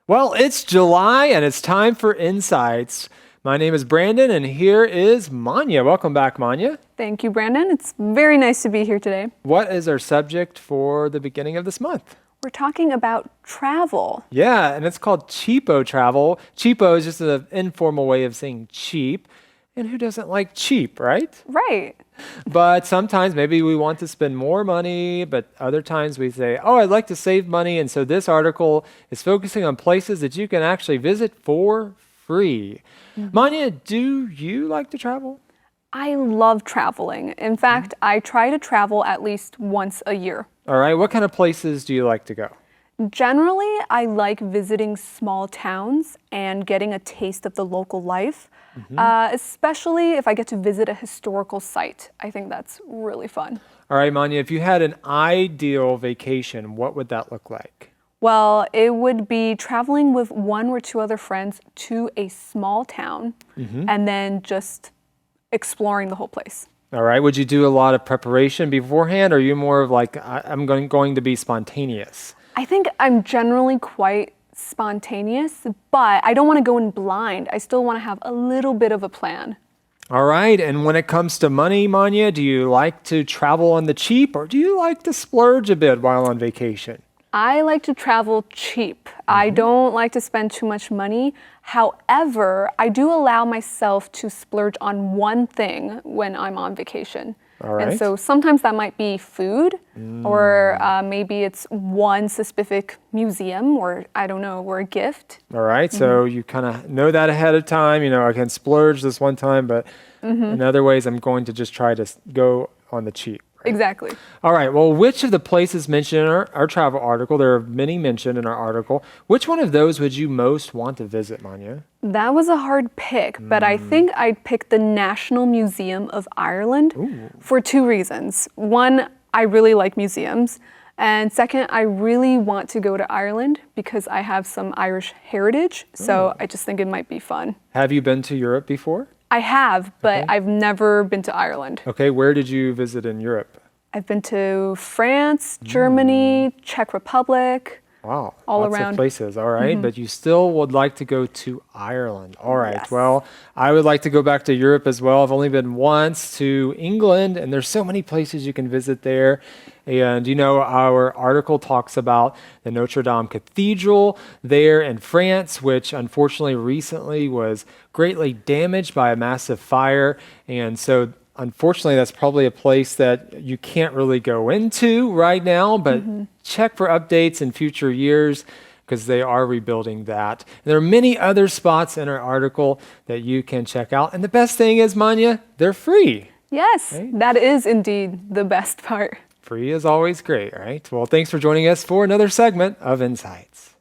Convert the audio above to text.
Well, it's July and it's time for Insights. My name is Brandon and here is Manya. Welcome back, Manya. Thank you, Brandon. It's very nice to be here today. What is our subject for the beginning of this month? We're talking about travel. Yeah, and it's called cheapo travel. Cheapo is just an informal way of saying cheap. And who doesn't like cheap, right? Right. But sometimes maybe we want to spend more money, but other times we say, oh, I'd like to save money. And so this article is focusing on places that you can actually visit for free. Manya, do you like to travel? I love traveling. In fact, I try to travel at least once a year. All right, what kind of places do you like to go? Generally, I like visiting small towns and getting a taste of the local life, especially if I get to visit a historical site. I think that's really fun. All right, Manya, if you had an ideal vacation, what would that look like? Well, it would be traveling with one or two other friends to a small town and then just exploring the whole place. All right, would you do a lot of preparation beforehand, or are you more of like, I'm going to be spontaneous? I think I'm generally quite spontaneous, but I don't want to go in blind. I still want to have a little bit of a plan. All right, and when it comes to money, Manya, do you like to travel on the cheap, or do you like to splurge a bit while on vacation? I like to travel cheap. I don't like to spend too much money. However, I do allow myself to splurge on one thing when I'm on vacation. All right. And so sometimes that might be food, or maybe it's one specific museum, or I don't know, or a gift. All right, so you kind of know that ahead of time. You know, I can splurge this one time, but in other ways, I'm going to just try to go on the cheap. Right? Exactly. All right, well, which of the places mentioned in our travel article, there are many mentioned in our article, which one of those would you most want to visit, Manya? That was a hard pick, but I think I'd pick the National Museum of Ireland for two reasons. One, I really like museums. And second, I really want to go to Ireland because I have some Irish heritage. So I just think it might be fun. Have you been to Europe before? I have, but I've never been to Ireland. Okay, where did you visit in Europe? I've been to France, Germany, Czech Republic. Wow, all lots around. of places. All right, but you still would like to go to Ireland. All right, Yes. well, I would like to go back to Europe as well. I've only been once to England, and there's so many places you can visit there. And you know, our article talks about the Notre Dame Cathedral there in France, which unfortunately recently was greatly damaged by a massive fire. And so unfortunately, that's probably a place that you can't really go into right now, but check for updates in future years because they are rebuilding that. And there are many other spots in our article that you can check out. And the best thing is, Manya, they're free. Yes, that is indeed the best part. Free is always great, right? Well, thanks for joining us for another segment of Insights.